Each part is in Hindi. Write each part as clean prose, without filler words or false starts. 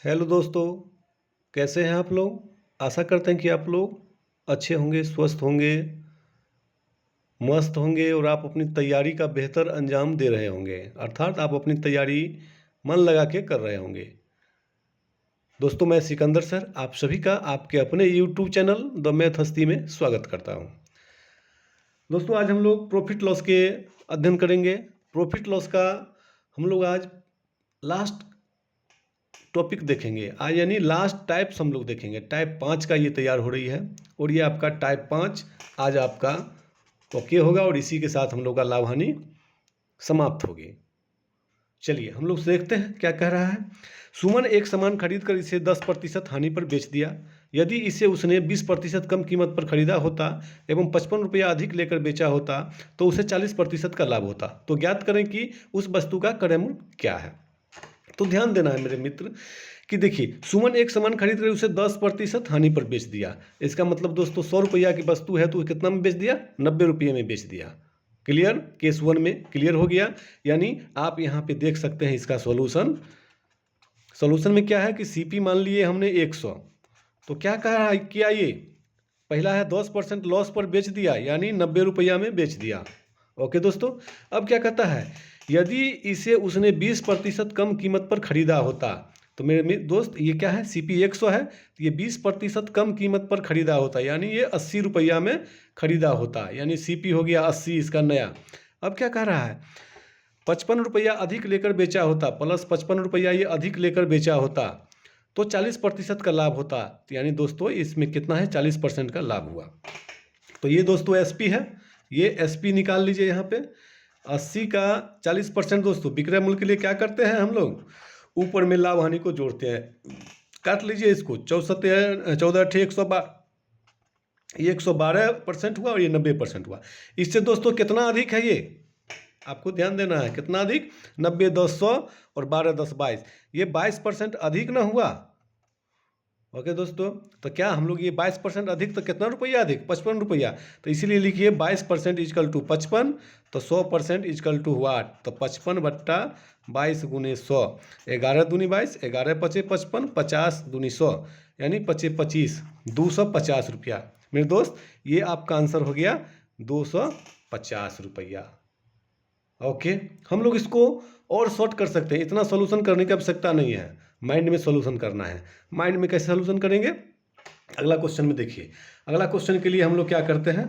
हेलो दोस्तों, कैसे हैं आप लोग। आशा करते हैं कि आप लोग अच्छे होंगे, स्वस्थ होंगे, मस्त होंगे और आप अपनी तैयारी का बेहतर अंजाम दे रहे होंगे, अर्थात आप अपनी तैयारी मन लगा के कर रहे होंगे। दोस्तों, मैं सिकंदर सर आप सभी का आपके अपने यूट्यूब चैनल द मैथ हस्ती में स्वागत करता हूं। दोस्तों, आज हम लोग प्रॉफिट लॉस के अध्ययन करेंगे। प्रॉफिट लॉस का हम लोग आज लास्ट टॉपिक देखेंगे आज, यानी लास्ट टाइप्स हम लोग देखेंगे। टाइप 5 का ये तैयार हो रही है और ये आपका टाइप 5 आज आपका ओके होगा और इसी के साथ हम लोग का लाभ हानि समाप्त होगी। चलिए हम लोग देखते हैं क्या कह रहा है। सुमन एक सामान खरीद कर इसे 10% हानि पर बेच दिया। यदि इसे उसने 20% कम कीमत पर खरीदा होता एवं 55 रुपया अधिक लेकर बेचा होता तो उसे 40% का लाभ होता। तो ज्ञात करें कि उस वस्तु का क्रय मूल्य क्या है। तो ध्यान देना है मेरे मित्र कि देखिए, सुमन एक सामान खरीद कर उसे 10% हानि पर बेच दिया। इसका मतलब दोस्तों 100 रुपया की वस्तु है तो कितना में बेच दिया, 90 रुपये में बेच दिया। क्लियर, केस 1 में क्लियर हो गया। यानी आप यहाँ पे देख सकते हैं इसका सॉल्यूशन में क्या है कि सीपी मान लिए हमने 100, तो क्या कहा किया, ये पहला है 10% लॉस पर बेच दिया, यानी 90 रुपया में बेच दिया। ओके दोस्तों, अब क्या कहता है, यदि इसे उसने 20% कम कीमत पर खरीदा होता, तो मेरे दोस्त ये क्या है, सीपी 100 है, तो ये 20% कम कीमत पर खरीदा होता, यानी ये 80 रुपया में खरीदा होता, यानी सीपी हो गया 80 इसका नया। अब क्या कह रहा है, 55 रुपया अधिक लेकर बेचा होता, प्लस 55 रुपया ये अधिक लेकर बेचा होता तो 40% का लाभ होता। तो यानी दोस्तों इसमें कितना है, 40% का लाभ हुआ। तो ये दोस्तों एसपी है, ये एसपी निकाल लीजिए यहाँ पे। 80 का 40% दोस्तों विक्रय मूल्य के लिए क्या करते हैं हम लोग, ऊपर में लाभ हानि को जोड़ते हैं। काट लीजिए इसको, 14 ये 112% हुआ और ये 90% हुआ। इससे दोस्तों कितना अधिक है, ये आपको ध्यान देना है, कितना अधिक, 90 10 100 और 12 10 22, ये 22% अधिक ना हुआ। ओके दोस्तों, तो क्या हम लोग ये 22% अधिक, तो कितना रुपया अधिक, 55 रुपया, तो इसीलिए लिखिए 22% इजकल टू 55, तो 100% इजकल टू हुआ, तो 55 बट्टा 22 गुने 100, 11 दूनी 22, 11 पचे 55, 50 दूनी 100, यानी 25 25, 250 रुपया। मेरे दोस्त ये आपका आंसर हो गया 250 रुपया। ओके, हम लोग इसको और शॉर्ट कर सकते हैं, इतना सॉल्यूशन करने की आवश्यकता नहीं है, माइंड में सॉल्यूशन करना है। माइंड में कैसे सॉल्यूशन करेंगे, अगला क्वेश्चन में देखिए। अगला क्वेश्चन के लिए हम लोग क्या करते हैं,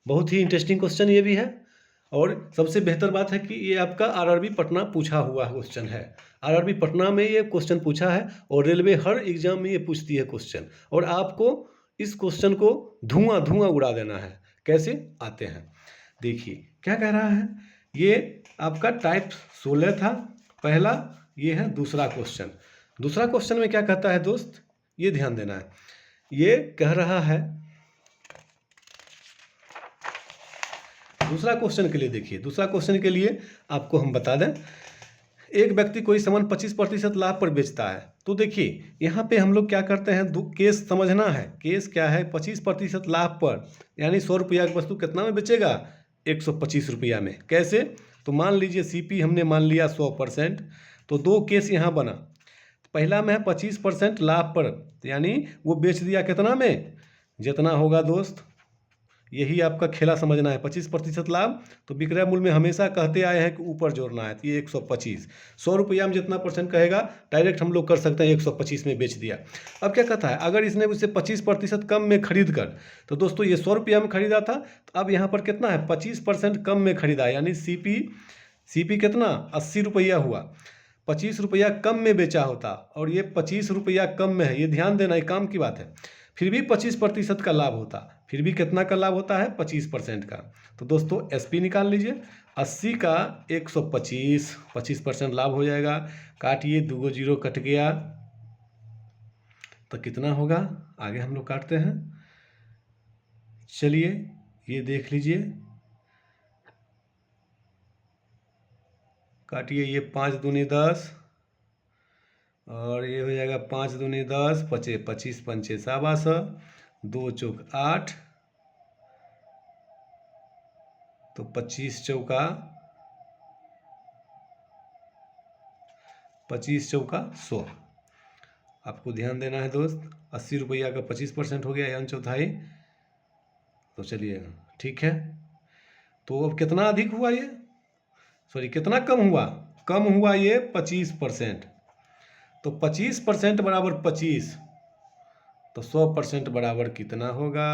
बहुत ही इंटरेस्टिंग क्वेश्चन ये भी है, और सबसे बेहतर बात है कि ये आपका आरआरबी पटना पूछा हुआ क्वेश्चन है। आरआरबी पटना में ये क्वेश्चन पूछा है और रेलवे हर एग्जाम में ये पूछती है क्वेश्चन, और आपको इस क्वेश्चन को धुआं धुआं उड़ा देना है। कैसे आते हैं देखिए, क्या कह रहा है, ये आपका टाइप 16 था पहला, ये है दूसरा क्वेश्चन। दूसरा क्वेश्चन में क्या कहता है दोस्त, ये ध्यान देना है। ये कह रहा है, दूसरा क्वेश्चन के लिए देखिए, दूसरा क्वेश्चन के लिए आपको हम बता दें, एक व्यक्ति कोई सामान 25% लाभ पर बेचता है। तो देखिए यहाँ पे हम लोग क्या करते हैं, केस समझना है। केस क्या है, 25% लाभ पर, यानी 100 रुपया की वस्तु कितना में बेचेगा, 125 रुपया में। कैसे, तो मान लीजिए सीपी हमने मान लिया 100%, तो दो केस यहाँ बना। पहला में है 25% लाभ पर, यानी वो बेच दिया कितना में, जितना होगा दोस्त, यही आपका खेला समझना है। 25% लाभ, तो विक्रय मूल्य में हमेशा कहते आए हैं कि ऊपर जोड़ना है, तो ये 125, 100 रुपया में जितना परसेंट कहेगा डायरेक्ट हम लोग कर सकते हैं, 125 में बेच दिया। अब क्या कहता है, अगर इसने उसे 25% कम में खरीद कर, तो दोस्तों ये 100 रुपया में खरीदा था, तो अब यहाँ पर कितना है, 25% कम में खरीदा, यानी सीपी कितना, 80 रुपया हुआ। 25 रुपया कम में बेचा होता और ये 25 रुपया कम में है, ये ध्यान देना, ये काम की बात है, फिर भी 25% का लाभ होता। फिर भी कितना का लाभ होता है, 25% का। तो दोस्तों एसपी निकाल लीजिए, 80 का 125, 25% लाभ हो जाएगा। काटिए, 2 जीरो कट गया, तो कितना होगा, आगे हम लोग काटते हैं। चलिए ये देख लीजिए, काटिए, ये 5 दूनी 10 और ये हो जाएगा 5 दूनी 10, पचे 25 पंचे 700, 2 चौक 8, तो 25 चौका 100, आपको ध्यान देना है दोस्त। 80 रुपया का 25% हो गया यानी चौथाई। तो चलिए ठीक है। तो अब कितना अधिक हुआ ये, सॉरी कितना कम हुआ, कम हुआ ये 25%। तो 25% बराबर 25, तो 100% बराबर कितना होगा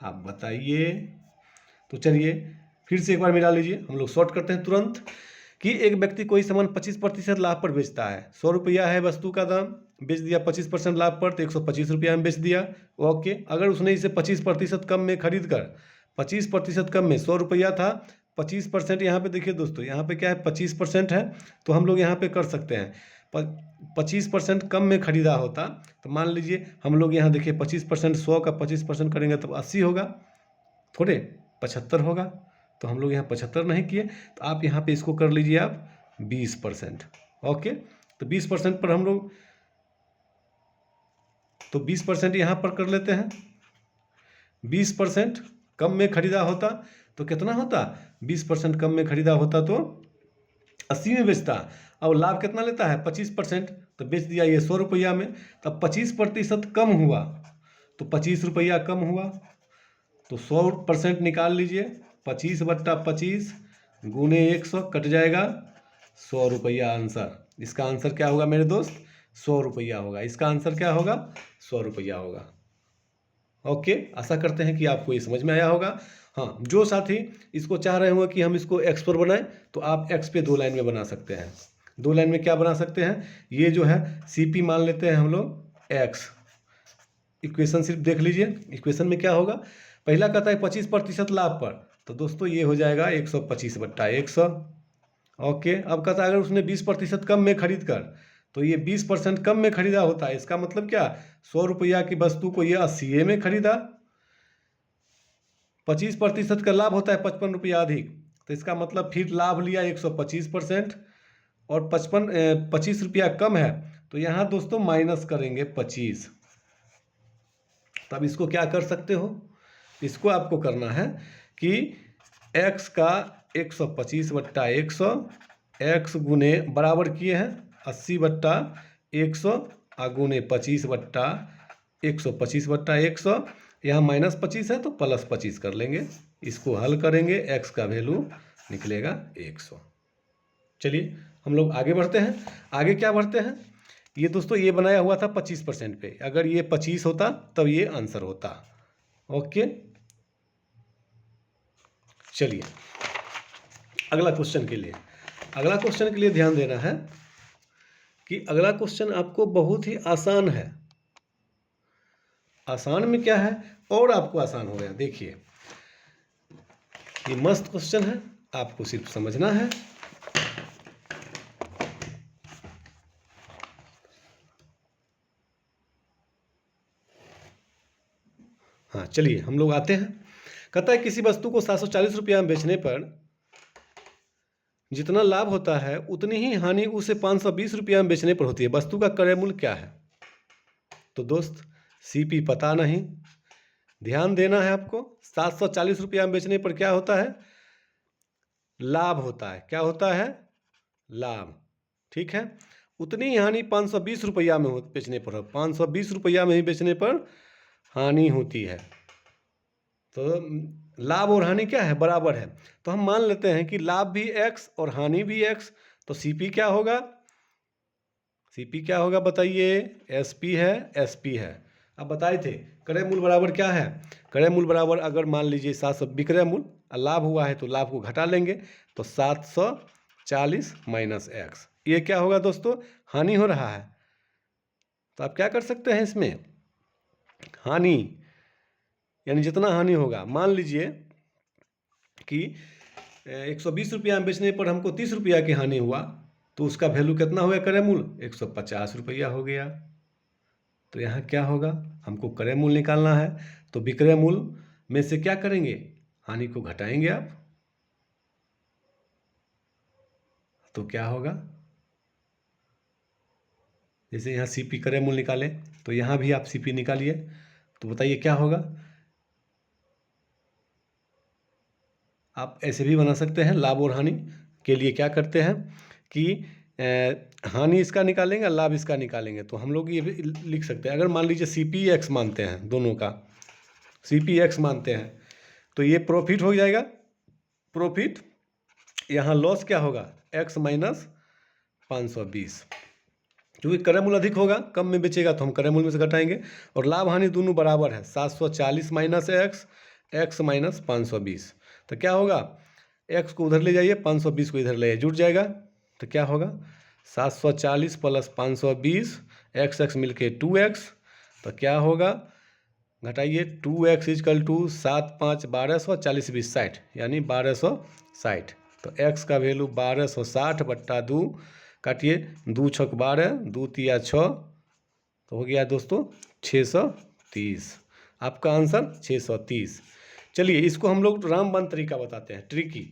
आप बताइए। तो चलिए फिर से एक बार मिला लीजिए, हम लोग शॉर्ट करते हैं तुरंत। कि एक व्यक्ति कोई सामान 25% लाभ पर बेचता है। 100 रुपया है वस्तु का दाम, बेच दिया 25% लाभ पर, तो 125 रुपया में बेच दिया। ओके, अगर उसने इसे 25% कम में खरीद कर, 25% कम में 100 रुपया था, 25% यहाँ पे देखिए दोस्तों, यहाँ पे क्या है 25% है, तो हम लोग यहाँ पे कर सकते हैं 25% कम में खरीदा होता, तो मान लीजिए हम लोग यहाँ देखिए 25%, 100 का 25% करेंगे तो 80 होगा, थोड़े 75 होगा। तो हम लोग यहाँ 75 नहीं किए, तो आप यहाँ पे इसको कर लीजिए आप 20%। ओके, तो 20% पर हम लोग, तो 20% यहाँ पर कर लेते हैं। 20% कम में खरीदा होता तो कितना होता, 20% कम में खरीदा होता तो 80 में बेचता। अब लाभ कितना लेता है 25%, तो बेच दिया ये 100 रुपया में। तब 25% कम हुआ तो 25 रुपया कम हुआ, तो 100% निकाल लीजिए। 25/25 गुने 100 कट जाएगा 100 रुपया आंसर। इसका आंसर क्या होगा मेरे दोस्त, 100 रुपया होगा। इसका आंसर क्या होगा, 100 रुपया होगा। ओके, आशा करते हैं कि आपको ये समझ में आया होगा। हाँ, जो साथी इसको चाह रहे होंगे कि हम इसको एक्स पर बनाएं, तो आप एक्स पे 2 लाइन में बना सकते हैं। 2 लाइन में क्या बना सकते हैं, ये जो है CP मान लेते हैं हम लोग एक्स। इक्वेशन सिर्फ देख लीजिए, इक्वेशन में क्या होगा, पहला कहता है 25% लाभ पर, तो दोस्तों ये हो जाएगा 125/100। ओके, अब कहता है अगर उसने 20% कम में खरीद कर, तो ये 20% कम में खरीदा होता है, इसका मतलब क्या, 100 रुपया की वस्तु को ये 80 में खरीदा। 25% का लाभ होता है 55 रुपया अधिक, तो इसका मतलब फिर लाभ लिया 125%, और 25 रुपया कम है, तो यहाँ दोस्तों माइनस करेंगे 25। तब इसको क्या कर सकते हो, इसको आपको करना है कि x का 125/100, x गुने बराबर किए हैं 80/100 गुने 125/100, यहाँ -25 है तो +25 कर लेंगे। इसको हल करेंगे, x का वैल्यू निकलेगा 100। चलिए हम लोग आगे बढ़ते हैं। आगे क्या बढ़ते हैं, ये दोस्तों ये बनाया हुआ था 25% पे, अगर ये 25 होता तब ये आंसर होता। ओके, चलिए अगला क्वेश्चन के लिए, अगला क्वेश्चन के लिए ध्यान देना है कि अगला क्वेश्चन आपको बहुत ही आसान है। आसान में क्या है, और आपको आसान हो गया। देखिए ये मस्त क्वेश्चन है, आपको सिर्फ समझना है। हाँ चलिए हम लोग आते हैं। कहता है किसी वस्तु को 740 रुपया में बेचने पर जितना लाभ होता है उतनी ही हानि उसे 520 रुपया में बेचने पर होती है। वस्तु का क्रय मूल्य क्या है। तो दोस्त CP पता नहीं, ध्यान देना है आपको। 740 रुपया में बेचने पर क्या होता है, लाभ होता है। क्या होता है, लाभ। ठीक है, उतनी ही हानि 520 रुपया में बेचने पर, 520 रुपया में ही बेचने पर हानि होती है। तो लाभ और हानि क्या है, बराबर है। तो हम मान लेते हैं कि लाभ भी x और हानि भी x, तो CP क्या होगा, CP क्या होगा बताइए, SP है, SP है। अब बताए थे क्रय मूल्य बराबर क्या है, क्रय मूल्य बराबर अगर मान लीजिए 700 विक्रय मूल्य, लाभ हुआ है तो लाभ को घटा लेंगे, तो 740 माइनस x। ये क्या होगा दोस्तों, हानि हो रहा है। तो आप क्या कर सकते हैं इसमें, हानि यानी जितना हानि होगा, मान लीजिए कि 120 रुपया में बेचने पर हमको 30 रुपया की हानि हुआ, तो उसका वैल्यू कितना हो गया, क्रय मूल्य 150 रुपया हो गया। तो यहाँ क्या होगा, हमको क्रय मूल्य निकालना है, तो विक्रय मूल्य में से क्या करेंगे, हानि को घटाएंगे आप, तो क्या होगा, जैसे यहाँ CP क्रय मूल्य निकाले, तो यहाँ भी आप CP निकालिए, तो बताइए क्या होगा। आप ऐसे भी बना सकते हैं, लाभ और हानि के लिए क्या करते हैं कि हानि इसका निकालेंगे, लाभ इसका निकालेंगे। तो हम लोग ये भी लिख सकते हैं, अगर मान लीजिए CPX मानते हैं, दोनों का CPX मानते हैं, तो ये प्रॉफिट हो जाएगा। प्रॉफिट यहाँ लॉस क्या होगा, x माइनस 520, क्योंकि क्रय मूल्य अधिक होगा, कम में बेचेगा तो हम क्रय मूल्य में से घटाएंगे। और लाभ हानि दोनों बराबर है, 740 माइनस x माइनस 520। तो क्या होगा, x को उधर ले जाइए, 520 को इधर ले जाइए, जुट जाएगा। तो क्या होगा, 740 प्लस 520, x मिलके 2x। तो क्या होगा, घटाइए, 2x इजकल टू 7 5 1200, 40 20 60, यानी 1260। तो x का वैल्यू 1260 बट्टा 2, काटिए, 2 छक 12, 2 तिया 6, तो हो गया दोस्तों 630। आपका आंसर 630। चलिए इसको हम लोग रामबाण तरीका बताते हैं, ट्रिकी।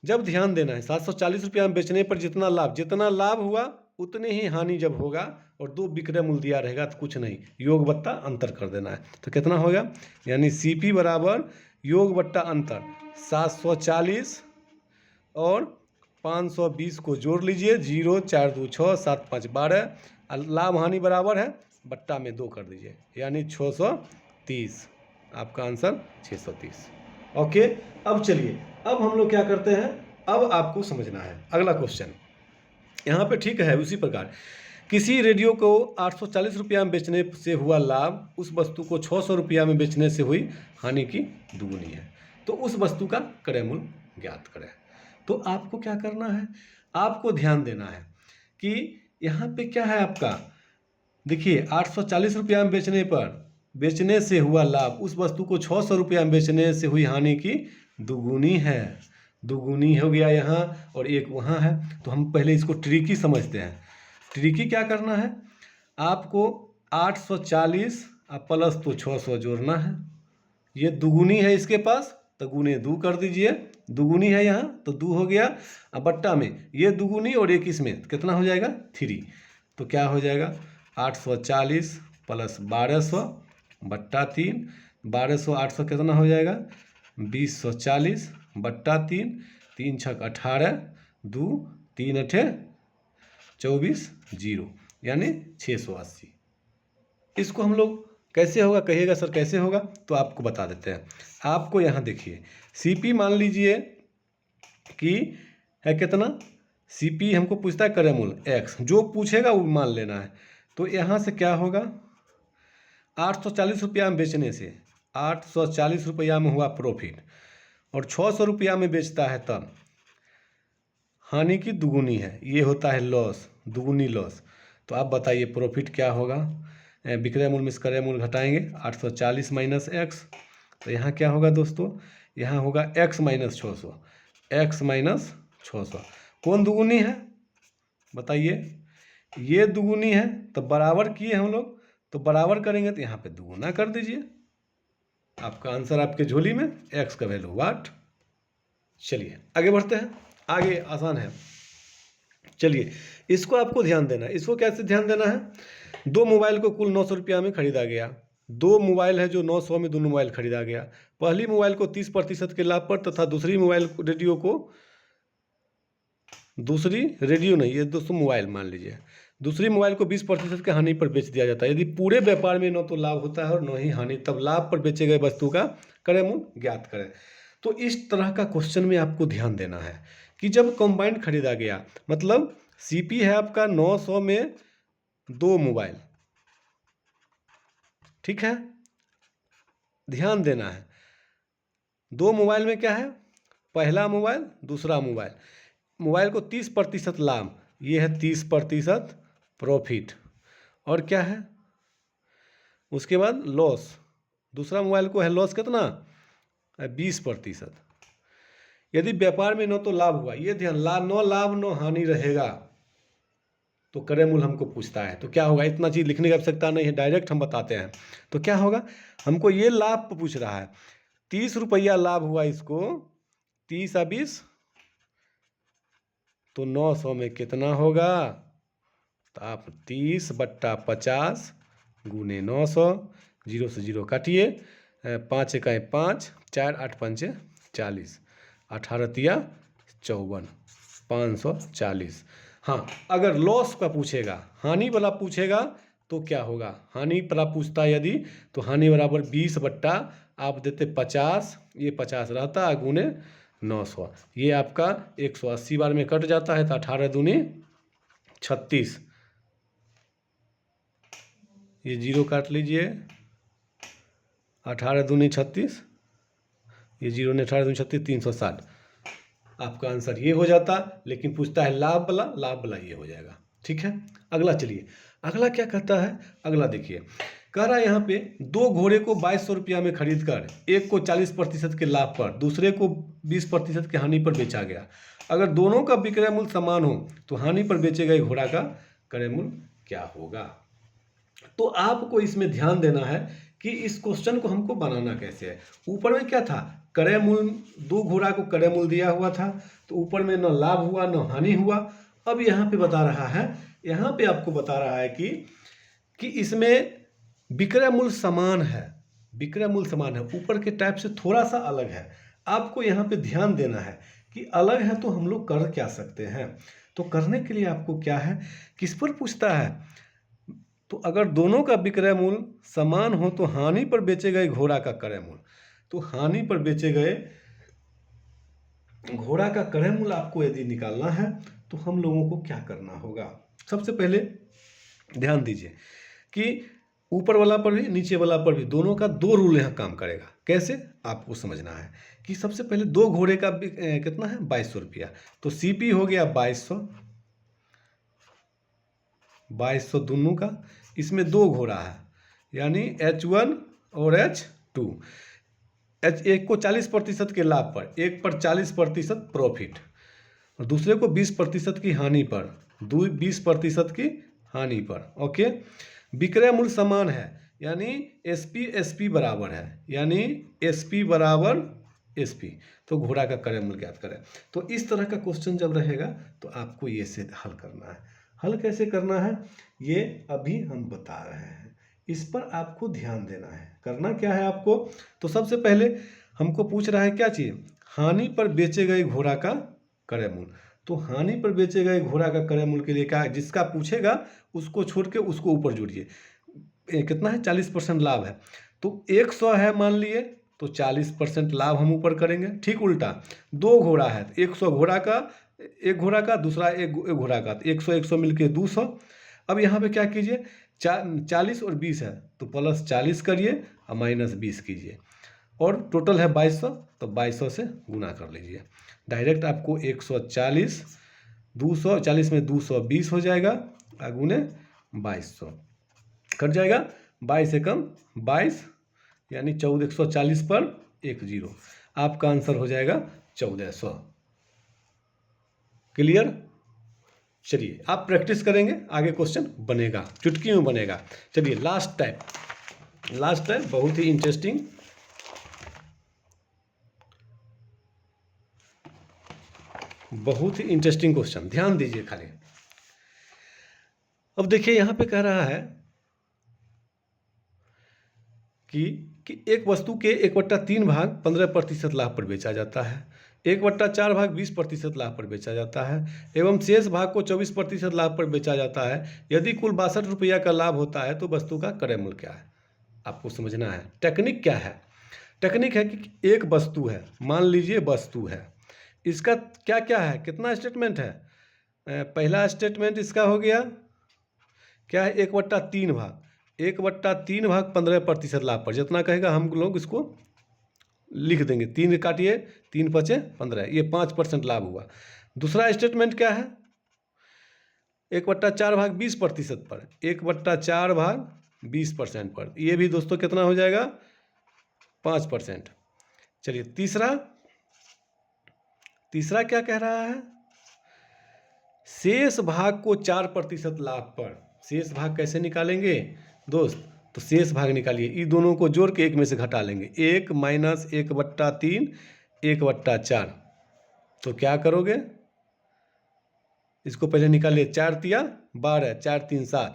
जब ध्यान देना है, 740 रुपया में बेचने पर जितना लाभ हुआ उतने ही हानि जब होगा, और 2 विक्रय मूल्य दिया रहेगा तो कुछ नहीं, योग बट्टा अंतर कर देना है। तो कितना होगा, यानी CP बराबर योग बट्टा अंतर, 740 और 520 को जोड़ लीजिए, 0 4 2 6 7 5 12, लाभ हानि बराबर है, बट्टा में 2 कर दीजिए, यानी 630। आपका आंसर 630। ओके, अब चलिए, अब हम लोग क्या करते हैं, अब आपको समझना है अगला क्वेश्चन। यहाँ पे ठीक है, उसी प्रकार किसी रेडियो को 840 रुपया में बेचने से हुआ लाभ उस वस्तु को 600 रुपया में बेचने से हुई हानि की दुगुनी है, तो उस वस्तु का क्रय मूल्य ज्ञात करें। तो आपको क्या करना है, आपको ध्यान देना है कि यहाँ पे क्या है आपका, देखिए 840 रुपया में बेचने से हुआ लाभ उस वस्तु को 600 रुपया में बेचने से हुई हानि की दुगुनी है। दुगुनी हो गया यहाँ, और एक वहाँ है। तो हम पहले इसको ट्रिकी समझते हैं। ट्रिकी क्या करना है, आपको 840 प्लस तो 600 जोड़ना है, ये दुगुनी है इसके पास, तो गुने 2 कर दीजिए, दुगुनी है यहाँ तो 2 हो गया, अब बट्टा में ये दुगुनी और एक इसमें कितना हो जाएगा 3। तो क्या हो जाएगा, 840 प्लस 1200 बट्टा 3, 1200 800 कितना हो जाएगा, 2040 बट्टा 3, 3 छक 18, 2 3 अठे 24 0, यानी 680। इसको हम लोग कैसे होगा, कहिएगा सर कैसे होगा, तो आपको बता देते हैं। आपको यहाँ देखिए, CP मान लीजिए कि है कितना, CP हमको पूछता है क्रय मूल्य x, जो पूछेगा वो मान लेना है। तो यहाँ से क्या होगा, 840 रुपया में बेचने से 840 रुपया में हुआ प्रॉफिट, और 600 रुपया में बेचता है तब हानि की दुगुनी है, ये होता है लॉस, दुगुनी लॉस। तो आप बताइए प्रॉफिट क्या होगा, विक्रय मूल्य में से क्रय मूल्य घटाएंगे, 840 माइनस x। तो यहाँ क्या होगा दोस्तों, यहाँ होगा x माइनस 600, x माइनस 600। कौन दुगुनी है बताइए, ये दुगुनी है, तो बराबर किए हम लोग, तो बराबर करेंगे तो यहाँ पे दुगुना कर दीजिए, आपका आंसर आपके झोली में, x का वैल्यू 8। चलिए आगे बढ़ते हैं, आगे आसान है। चलिए इसको आपको ध्यान देना है। इसको कैसे ध्यान देना है, 2 मोबाइल को कुल 900 रुपया में खरीदा गया। 2 मोबाइल है जो 900 में दोनों मोबाइल खरीदा गया। पहली मोबाइल को 30% के लाभ पर तथा दूसरी रेडियो नहीं, ये दोस्तों मोबाइल मान लीजिए, दूसरी मोबाइल को 20% के हानि पर बेच दिया जाता है। यदि पूरे व्यापार में न तो लाभ होता है और न ही हानि, तब लाभ पर बेचे गए वस्तु का क्रय मूल्य ज्ञात करें। तो इस तरह का क्वेश्चन में आपको ध्यान देना है कि जब कंबाइंड खरीदा गया, मतलब CP है आपका 900 में 2 मोबाइल, ठीक है, ध्यान देना है। 2 मोबाइल में क्या है, पहला मोबाइल दूसरा मोबाइल, मोबाइल को 30% लाभ, ये है 30% प्रॉफिट, और क्या है उसके बाद लॉस, दूसरा मोबाइल को है लॉस कितना 20%। यदि व्यापार में न तो लाभ हुआ, ये ध्यान, न लाभ न हानि रहेगा, तो क्रय मूल्य हमको पूछता है। तो क्या होगा, इतना चीज़ लिखने की आवश्यकता नहीं है, डायरेक्ट हम बताते हैं। तो क्या होगा, हमको ये लाभ पूछ रहा है, 30 रुपया लाभ हुआ इसको, 30 और 20, तो 900 में कितना होगा, तो आप 30 बट्टा 50 गुने 900, 0 से 0 काटिए, 5 इकाई 5, 4 8 5 40, 18 तिया 54, 540। हाँ, अगर लॉस का पूछेगा, हानि वाला पूछेगा तो क्या होगा? हानि वाला पूछता है यदि, तो हानि बराबर 20 बट्टा आप देते 50, ये 50 रहता है गुने 900, ये आपका 180 बार में कट जाता है, तो 18 दूनी 36, ये 0 काट लीजिए, 18 दूनी 36, ये 0 ने 18 दूनी 36, 360, आपका आंसर ये हो जाता। लेकिन पूछता है लाभ वाला, लाभ वाला ये हो जाएगा। ठीक है, अगला चलिए, अगला क्या कहता है? अगला देखिए, कह रहा है यहाँ पे 2 घोड़े को 2200 रुपया में खरीद कर एक को 40% के लाभ पर, दूसरे को 20% की हानि पर बेचा गया। अगर दोनों का विक्रय मूल्य समान हो तो हानि पर बेचे गए घोड़ा का क्रय मूल्य क्या होगा? तो आपको इसमें ध्यान देना है कि इस क्वेश्चन को हमको बनाना कैसे है। ऊपर में क्या था? क्रय मूल्य, 2 घोड़ा को क्रय मूल्य दिया हुआ था, तो ऊपर में न लाभ हुआ न हानि हुआ। अब यहाँ पे बता रहा है, यहाँ पे आपको बता रहा है कि इसमें विक्रय मूल्य समान है, विक्रय मूल्य समान है, ऊपर के टाइप से थोड़ा सा अलग है। आपको यहाँ पे ध्यान देना है कि अलग है तो हम लोग कर क्या सकते हैं। तो करने के लिए आपको क्या है, किस पर पूछता है? तो अगर दोनों का विक्रय मूल्य समान हो तो हानि पर बेचे गए घोड़ा का क्रय मूल्य, तो हानि पर बेचे गए घोड़ा का क्रय मूल्य आपको यदि निकालना है तो हम लोगों को क्या करना होगा? सबसे पहले ध्यान दीजिए कि ऊपर वाला पर भी नीचे वाला पर भी दोनों का 2 रूल यहाँ काम करेगा। कैसे? आपको समझना है कि सबसे पहले 2 घोड़े का कितना है? 2200 रुपया, तो सीपी हो गया 2200, 2200 दोनों का, इसमें 2 घोड़ा है यानी H1 और H2, एक को 40% के लाभ पर, एक पर 40% प्रॉफिट, और दूसरे को 20% की हानि पर, 20% की हानि पर। ओके, विक्रय मूल्य समान है यानी एसपी बराबर है, यानी एसपी बराबर एसपी, तो घोड़ा का क्रय मूल्य ज्ञात करें। तो इस तरह का क्वेश्चन जब रहेगा तो आपको ये से हल करना है। हल कैसे करना है ये अभी हम बता रहे हैं, इस पर आपको ध्यान देना है। करना क्या है आपको? तो सबसे पहले हमको पूछ रहा है क्या चीज़? हानि पर बेचे गए घोड़ा का क्रय मूल्य। तो हानि पर बेचे गए घोड़ा का क्रय मूल्य के लिए क्या है? जिसका पूछेगा उसको छोड़ के उसको ऊपर जोड़िए। कितना है? 40% लाभ है, तो 100 है मान लिए, तो 40% लाभ हम ऊपर करेंगे। ठीक उल्टा, 2 घोड़ा है, 100 घोड़ा का, एक घोड़ा का, दूसरा एक घोड़ा का, तो 100 मिलके 200। अब यहाँ पे क्या कीजिए, 40 और 20 है तो प्लस 40 करिए और माइनस 20 कीजिए, और टोटल है 2200, तो 2200 से गुना कर लीजिए। डायरेक्ट आपको 140, 240 में 220 हो जाएगा, गुने 2200 कट जाएगा, 22 से कम 22 यानी 140 पर 10, आपका आंसर हो जाएगा 1400। क्लियर? चलिए आप प्रैक्टिस करेंगे, आगे क्वेश्चन बनेगा, चुटकी में बनेगा। चलिए लास्ट टाइप बहुत ही इंटरेस्टिंग, बहुत ही इंटरेस्टिंग क्वेश्चन, ध्यान दीजिए खाली। अब देखिए यहाँ पे कह रहा है कि एक वस्तु के 1/3 भाग 15% लाभ पर बेचा जाता है, 1/4 भाग 20% लाभ पर बेचा जाता है, एवं शेष भाग को 24% लाभ पर बेचा जाता है। यदि कुल 62 रुपया का लाभ होता है तो वस्तु का क्रय मूल्य क्या है? आपको समझना है टेक्निक क्या है। टेक्निक है कि एक वस्तु है, मान लीजिए वस्तु है, इसका क्या क्या है, कितना स्टेटमेंट है? पहला स्टेटमेंट इसका हो गया क्या है? 1/3 भाग, 1/3 भाग 15% लाभ पर, जितना कहेगा हम लोग इसको लिख देंगे, 3 काटिए, 3 × 5 = 15, ये 5% लाभ हुआ। दूसरा स्टेटमेंट क्या है? 1/4 भाग 20% पर, 1/4 भाग 20% पर, ये भी दोस्तों कितना हो जाएगा? 5%। चलिए तीसरा क्या कह रहा है? शेष भाग को 4% लाभ पर। शेष भाग कैसे निकालेंगे दोस्त? तो शेष भाग निकालिए, ये दोनों को जोड़ के एक में से घटा लेंगे, 1 - 1/3 1/4, तो क्या करोगे? इसको पहले निकालिए, 4 × 3 = 12, 4 × 3 = 7,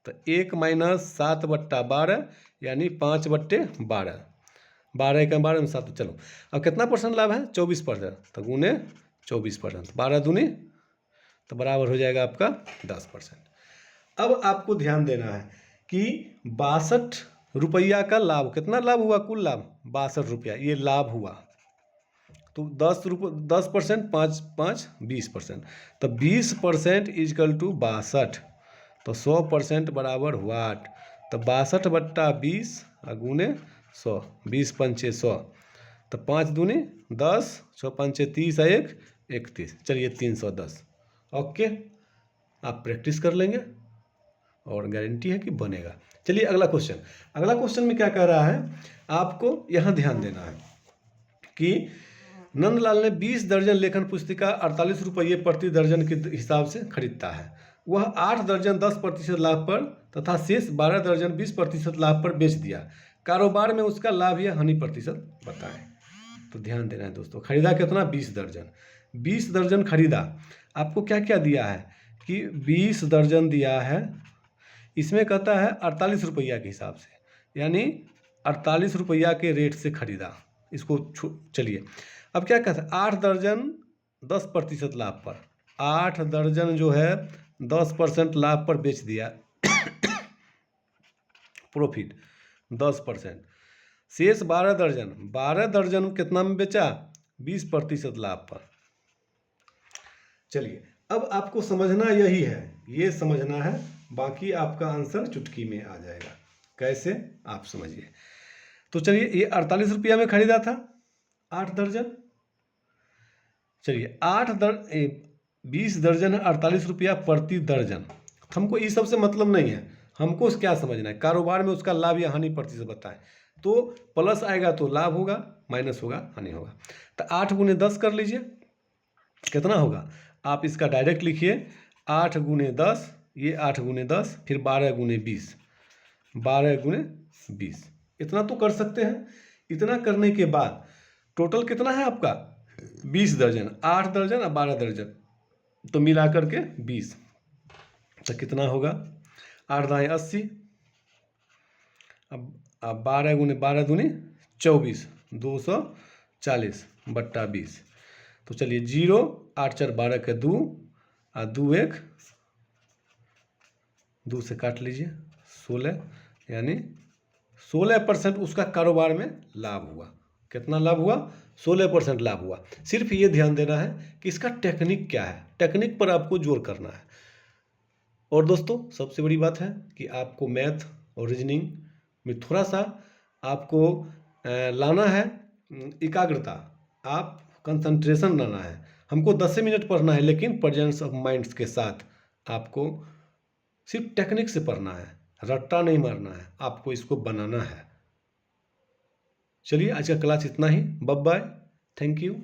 तो 1 - 7/12 यानी 5/12, 12 × 12 = 7। चलो अब कितना % लाभ है? 24%, तो गुने 24%। 12 दूनी तो बराबर हो जाएगा आपका 10%। अब आपको ध्यान देना है कि 62 रुपया का लाभ, कितना लाभ हुआ? कुल लाभ 62 रुपया, ये लाभ हुआ। तो 10%, 5 5 20%, तो 20% इजकल टू 62, तो 100% बराबर वाट। तो 62 बट्टा 20 गुने 100, 20 पंचे 100, तो 5 दूनी 10, 6 पंचे 30, 1 31, चलिए 310। ओके, आप प्रैक्टिस कर लेंगे और गारंटी है कि बनेगा। चलिए अगला क्वेश्चन। अगला क्वेश्चन में क्या कह रहा है, आपको यहाँ ध्यान देना है कि नंदलाल ने 20 दर्जन लेखन पुस्तिका 48 रुपये प्रति दर्जन के हिसाब से खरीदता है। वह 8 दर्जन 10% लाभ पर तथा शेष 12 दर्जन 20% लाभ पर बेच दिया। कारोबार में उसका लाभ या हानि प्रतिशत बताएं। तो ध्यान देना है दोस्तों, खरीदा कितना? 20 दर्जन। 20 दर्जन खरीदा, आपको क्या क्या दिया है कि 20 दर्जन दिया है, इसमें कहता है 48 रुपया के हिसाब से, यानी 48 रुपया के रेट से खरीदा इसको। चलिए अब क्या कहता है, 8 दर्जन 10% लाभ पर, 8 दर्जन जो है 10% लाभ पर बेच दिया प्रॉफिट 10%। शेष 12 दर्जन कितना में बेचा? 20% लाभ पर। चलिए अब आपको समझना यही है, ये समझना है, बाकी आपका आंसर चुटकी में आ जाएगा। कैसे, आप समझिए। तो चलिए ये 48 रुपया में खरीदा था 8 दर्जन। चलिए 20 दर्जन है, 48 रुपया प्रति दर्जन। हमको इस सब से मतलब नहीं है, हमको क्या समझना है, कारोबार में उसका लाभ या हानि प्रतिशत बताएं। तो प्लस आएगा तो लाभ होगा, माइनस होगा हानि होगा। तो 8 गुने 10 कर लीजिए, कितना होगा? आप इसका डायरेक्ट लिखिए, 8 गुने 10, ये 8 गुने 10, फिर 12 गुने 20, 12 गुने 20, इतना तो कर सकते हैं। इतना करने के बाद टोटल कितना है आपका? 20 दर्जन, 8 दर्जन और 12 दर्जन, तो मिला करके 20। तो कितना होगा? 8 दाएँ 80, अब 12 गुने 12 दूनी 24, 240 बट्टा 20। तो चलिए 0, 8 4 12 के 2 और 2 1 2 से काट लीजिए 16, यानी 16% उसका कारोबार में लाभ हुआ। कितना लाभ हुआ? 16% लाभ हुआ। सिर्फ ये ध्यान देना है कि इसका टेक्निक क्या है, टेक्निक पर आपको जोर करना है। और दोस्तों सबसे बड़ी बात है कि आपको मैथ और रीजनिंग में थोड़ा सा आपको लाना है एकाग्रता, आप कंसंट्रेशन लाना है। हमको 10 मिनट पढ़ना है, लेकिन प्रेजेंस ऑफ माइंड्स के साथ आपको सिर्फ टेक्निक से पढ़ना है, रट्टा नहीं मारना है, आपको इसको बनाना है। चलिए आज का क्लास इतना ही, बाय बाय, थैंक यू।